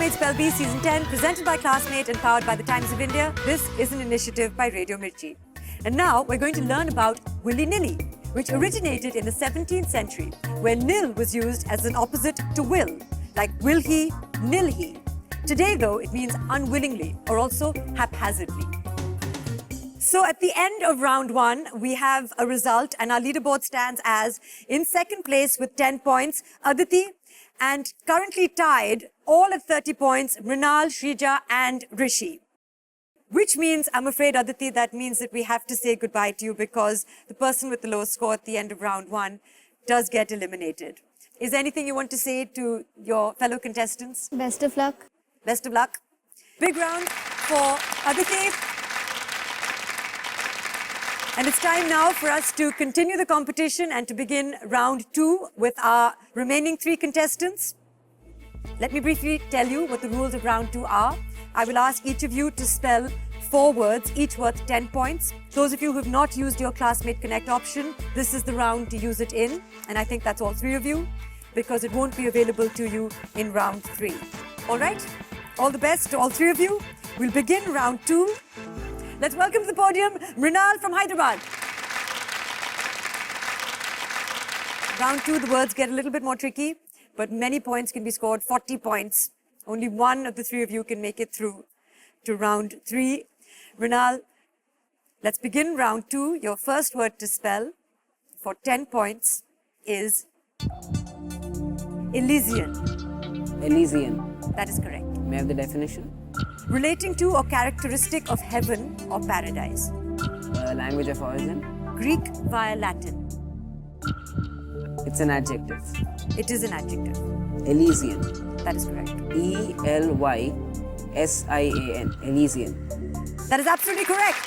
Classmate Spellbee Season 10, presented by Classmate and powered by the Times of India. This is an initiative by Radio Mirchi. And now we're going to learn about willy-nilly, which originated in the 17th century, where nil was used as an opposite to will, like will he, nil he. Today, though, it means unwillingly or also haphazardly. So at the end of round one, we have a result, and our leaderboard stands as in second place with 10 points, Aditi, and currently tied, all at 30 points, Mrinal, Shrija, and Rishi. Which means, I'm afraid, Aditi, that means that we have to say goodbye to you because the person with the lowest score at the end of round one does get eliminated. Is there anything you want to say to your fellow contestants? Best of luck. Best of luck. Big round for Aditi. And it's time now for us to continue the competition and to begin round two with our remaining three contestants. Let me briefly tell you what the rules of round two are. I will ask each of you to spell 4 words, each worth 10 points. Those of you who have not used your Classmate Connect option, this is the round to use it in. And I think that's all 3 of you, because it won't be available to you in round 3. All right? All the best to all 3 of you. We'll begin round 2. Let's welcome to the podium, Mrinal from Hyderabad. Round 2, the words get a little bit more tricky, but many points can be scored, 40 points. Only one of the 3 of you can make it through to round 3. Mrinal, let's begin round 2. Your first word to spell for 10 points is Elysian. Elysian. That is correct. May I have the definition? Relating to or characteristic of heaven or paradise. Language of origin? Greek via Latin. It's an adjective. It is an adjective. Elysian. That is correct. E-L-Y-S-I-A-N. Elysian. That is absolutely correct.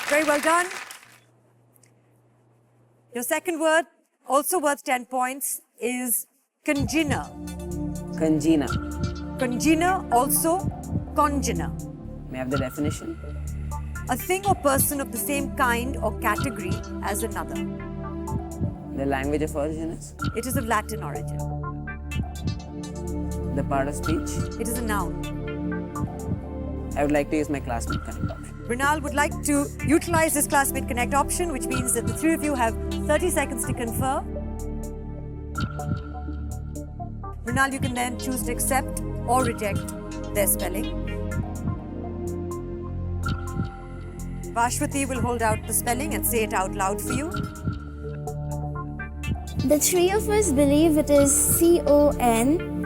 Very well done. Your second word, also worth 10 points, is congener. Congener. Congener, also congener. May I have the definition? A thing or person of the same kind or category as another. The language of origin is? It is of Latin origin. The part of speech? It is a noun. I would like to use my Classmate Connect option. Mrinal would like to utilize this Classmate Connect option, which means that the 3 of you have 30 seconds to confer. Mrinal, you can then choose to accept or reject their spelling. Vashwati will hold out the spelling and say it out loud for you. The 3 of us believe it is C-O-N-G-E-N-E-R.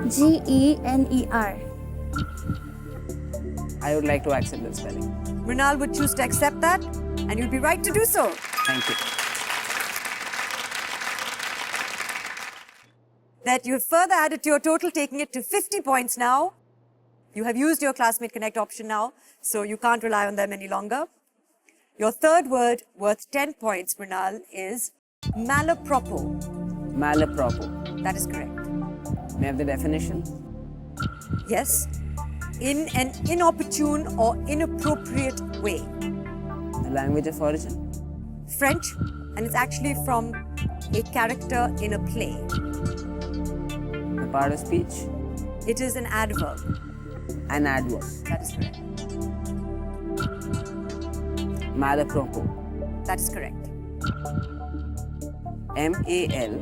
I would like to accept the spelling. Mrinal would choose to accept that, and you'll be right to do so. Thank you. That you have further added to your total, taking it to 50 points now. You have used your Classmate Connect option now, so you can't rely on them any longer. Your third word, worth 10 points, Mrinal, is malapropo. Malapropo. That is correct. May I have the definition? Yes. In an inopportune or inappropriate way. The language of origin? French, and it's actually from a character in a play. The part of speech? It is an adverb. An adverb. That is correct. Malapropo. That is correct. M-A-L-A-P-R-O-P-O.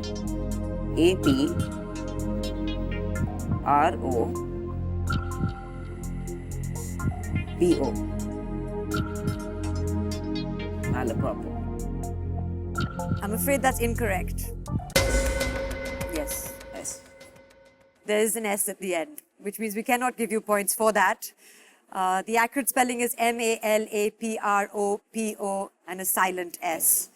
Malapropo. I'm afraid that's incorrect. Yes. Yes. There is an S at the end, which means we cannot give you points for that. The accurate spelling is M-A-L-A-P-R-O-P-O and a silent S.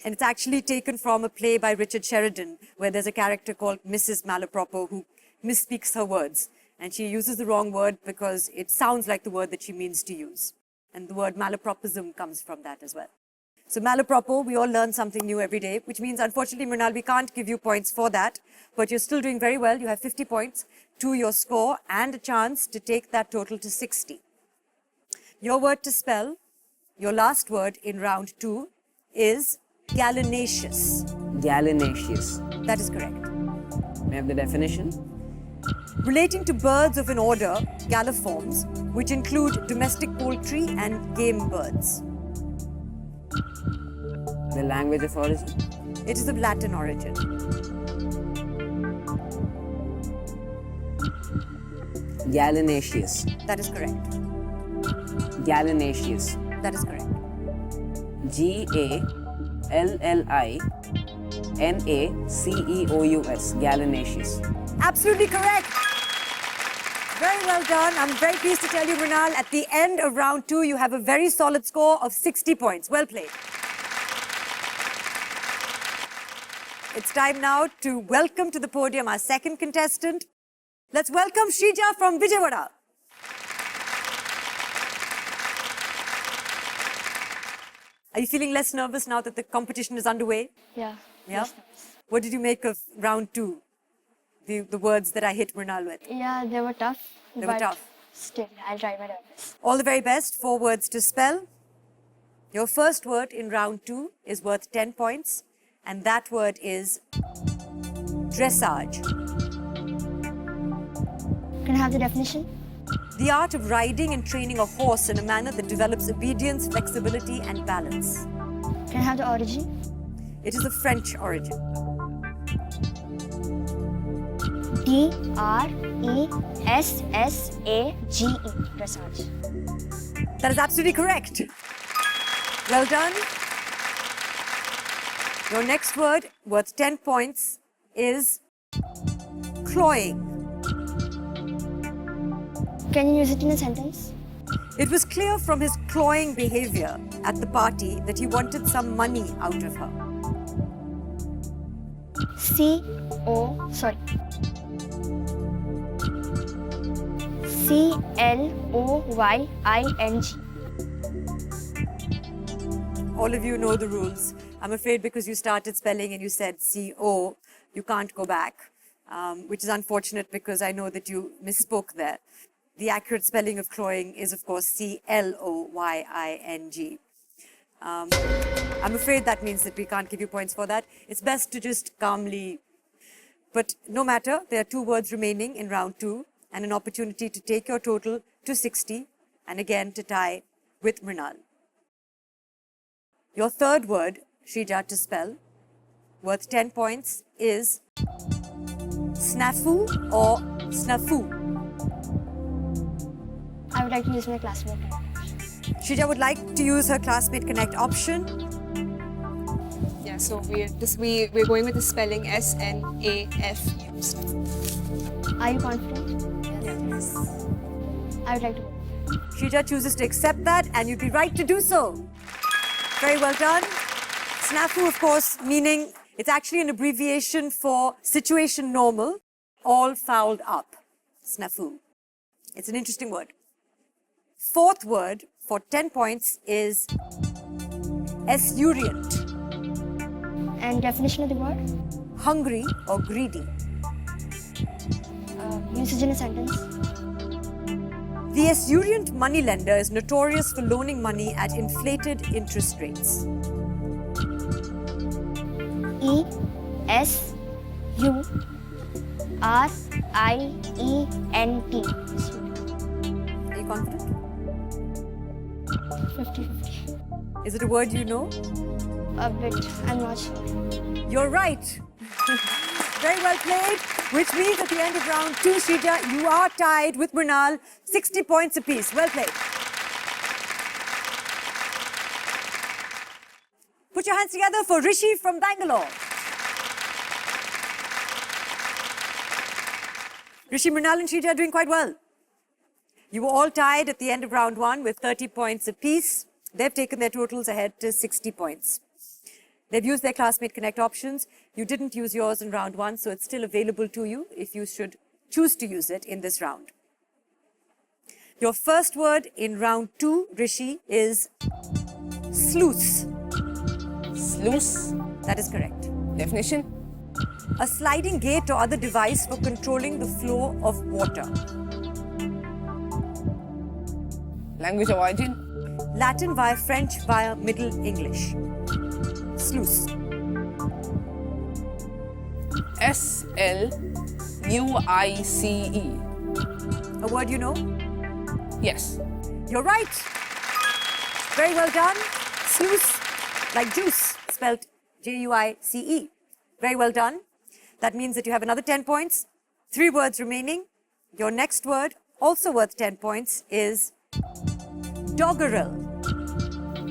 And it's actually taken from a play by Richard Sheridan, where there's a character called Mrs. Malapropo who misspeaks her words. And she uses the wrong word because it sounds like the word that she means to use. And the word malapropism comes from that as well. So malapropo, we all learn something new every day, which means, unfortunately, Mrinal, we can't give you points for that. But you're still doing very well. You have 50 points to your score and a chance to take that total to 60. Your word to spell, your last word in round 2, is gallinaceous. Gallinaceous. That is correct. May I have the definition? relating to birds of an order, Galliforms, which include domestic poultry and game birds. The language of origin. It is of Latin origin. Gallinaceous. That is correct. Gallinaceous. That is correct. Gallinaceous. Gallinaceous. Absolutely correct. Very well done. I'm very pleased to tell you, Mrinal, at the end of round 2, you have a very solid score of 60 points. Well played. It's time now to welcome to the podium our second contestant. Let's welcome Shrija from Vijayawada. Are you feeling less nervous now that the competition is underway? Yeah. Yeah? Yes. What did you make of round 2? The words that I hit Mrinal with. Yeah, they were tough. They were tough. Still, I'll try my best. All the very best. 4 words to spell. Your first word in round 2 is worth 10 points, and that word is dressage. Can I have the definition? The art of riding and training a horse in a manner that develops obedience, flexibility, and balance. Can I have the origin? It is of French origin. D-R-E-S-S-A-G-E. Dressage. That is absolutely correct. Well done. Your next word, worth 10 points, is cloying. Can you use it in a sentence? It was clear from his cloying behavior at the party that he wanted some money out of her. C-L-O-Y-I-N-G. All of you know the rules. I'm afraid because you started spelling and you said C-O, you can't go back, which is unfortunate because I know that you misspoke there. The accurate spelling of cloying is, of course, C-L-O-Y-I-N-G. I'm afraid that means that we can't give you points for that. It's best to just calmly... But no matter, there are 2 words remaining in round 2 and an opportunity to take your total to 60 and again to tie with Mrinal. Your third word, Shrija, to spell, worth 10 points, is snafu or snafu. I would like to use my Classmate. Shrija would like to use her Classmate Connect option. Yeah, so we're going with the spelling S-N-A-F-U. Are you confident? Yes. I would like to. Shrija chooses to accept that, and you'd be right to do so. Very well done. Snafu, of course, meaning it's actually an abbreviation for situation normal, all fouled up. Snafu. It's an interesting word. Fourth word for 10 points is esurient. And definition of the word? Hungry or greedy. Usage in a sentence. The esurient moneylender is notorious for loaning money at inflated interest rates. E-S-U-R-I-E-N-T. Are you confident? 50-50. Is it a word you know? A bit. I'm not sure. You're right. Very well played, which means at the end of round 2, Shrija, you are tied with Mrinal, 60 points apiece. Well played. Put your hands together for Rishi from Bangalore. Rishi, Mrinal and Shrija are doing quite well. You were all tied at the end of round 1 with 30 points apiece. They've taken their totals ahead to 60 points. They've used their Classmate Connect options. You didn't use yours in round 1, so it's still available to you if you should choose to use it in this round. Your first word in round 2, Rishi, is sluice. Sluice. That is correct. Definition. A sliding gate or other device for controlling the flow of water. Language of origin. Latin via French via Middle English. Sluice. S-L-U-I-C-E. U-I-C-E. A word you know? Yes. You're right. Very well done. Snooze, like juice, spelled J-U-I-C-E. Very well done. That means that you have another 10 points. 3 words remaining. Your next word, also worth 10 points, is doggerel.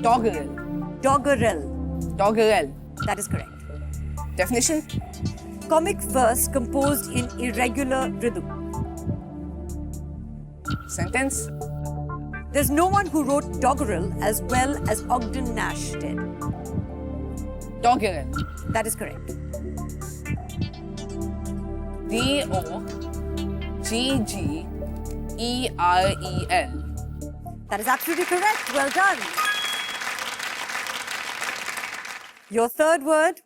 Doggerel. Doggerel. Doggerel. That is correct. Definition? Comic verse composed in irregular rhythm. Sentence? There's no one who wrote doggerel as well as Ogden Nash did. Doggerel. That is correct. D-O-G-G-E-R-E-L. That is absolutely correct. Well done. Your third word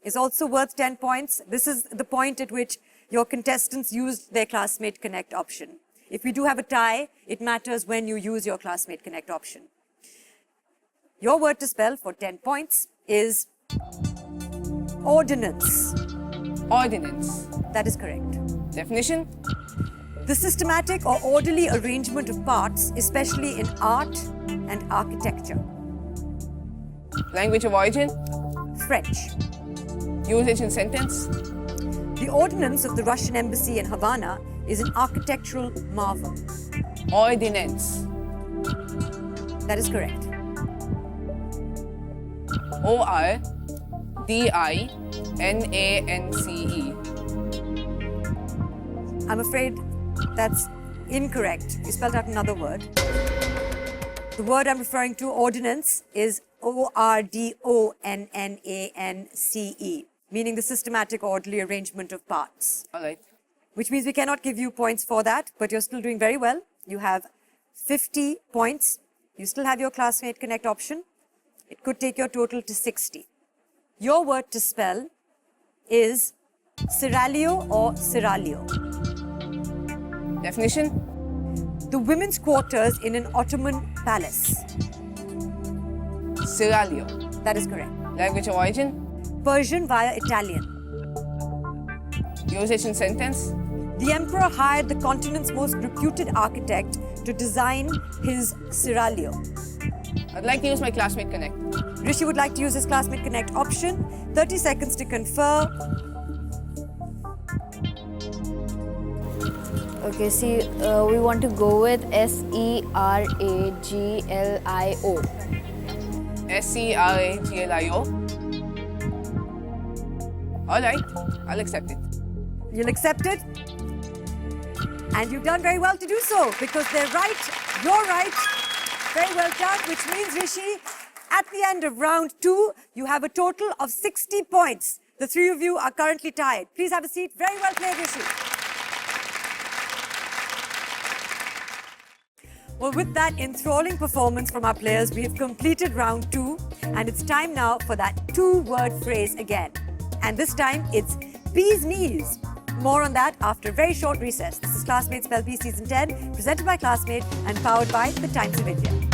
is also worth 10 points. This is the point at which your contestants used their Classmate Connect option. If we do have a tie, it matters when you use your Classmate Connect option. Your word to spell for 10 points is ordinance. Ordinance. That is correct. Definition? The systematic or orderly arrangement of parts, especially in art and architecture. Language of origin? French. Usage in sentence? The ordinance of the Russian embassy in Havana is an architectural marvel. Ordinance. That is correct. O-R-D-I-N-A-N-C-E. I'm afraid that's incorrect. You spelled out another word. The word I'm referring to, ordinance, is O-R-D-O-N-N-A-N-C-E, meaning the systematic orderly arrangement of parts. All right. Which means we cannot give you points for that, but you're still doing very well. You have 50 points. You still have your Classmate Connect option. It could take your total to 60. Your word to spell is seraglio or seraglio. Definition? The women's quarters in an Ottoman palace. Seraglio. That is correct. Language of origin? Persian via Italian. Usage in sentence? The emperor hired the continent's most reputed architect to design his seraglio. I'd like to use my Classmate Connect. Rishi would like to use his Classmate Connect option. 30 seconds to confer. Okay, see, we want to go with S-E-R-A-G-L-I-O. S-E-R-A-G-L-I-O. All right, I'll accept it. You'll accept it? And you've done very well to do so because they're right, you're right. Very well done, which means, Rishi, at the end of round 2, you have a total of 60 points. The 3 of you are currently tied. Please have a seat. Very well played, Rishi. Well, with that enthralling performance from our players, we have completed round 2, and it's time now for that 2-word phrase again. And this time, it's bee's knees. More on that after a very short recess. This is Classmate Spellbee Season 10, presented by Classmate and powered by the Times of India.